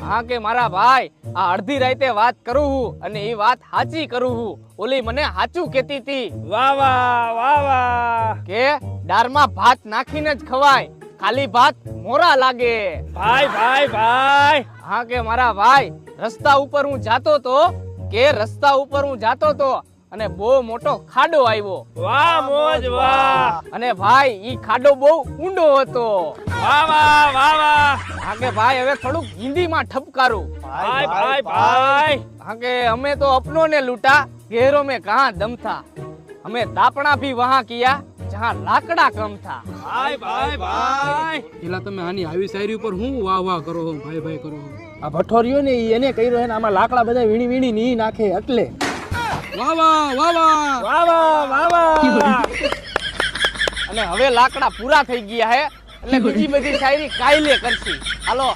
હા કે મારા ભાઈ આ અડધી રાતે વાત કરું હું અને એ વાત સાચી કરું હું. ઓલી મને સાચું કહેતી હતી વાહ વાહ વાહ વાહ. કે દાળમાં ભાત નાખીને જ ખવાય, ખાલી ભાત મોરા લાગે. ભાઈ ભાઈ ભાઈ. હા કે મારા ભાઈ રસ્તા ઉપર હું જાતો તો અને બહુ મોટો ખાડો આવ્યો. વાહ મોજ વાહ. અને ભાઈ ઈ ખાડો બહુ ઊંડો હતો. વાહ વાહ વાહ વાહ. હા કે ભાઈ હવે થોડુંક હિન્દીમાં ઠપકારું. ભાઈ ભાઈ ભાઈ. હા કે અમે તો अपनों ने लूटा गहरों में कहां दम था, हमें दापना भी वहां किया जहां लाकड़ा कम था. ભાઈ ભાઈ ભાઈ. પેલા તમે આની આવી શાયરી ઉપર હું વાહ વાહ કરો છો, ભાઈ ભાઈ કરો છો. આ ભઠ્ઠોરિયો ને ઈ એને કર્યો હે ને આમાં લાકડા બધા વીણી વીણી ની નાખે એટલે વાહ વાહ વાહ વાહ. વાહ વાહ વાહ વાહ. અને હવે લાકડા પૂરા થઈ ગયા હે એટલે બીજી બધી શાયરી કાયલે કરશી. હાલો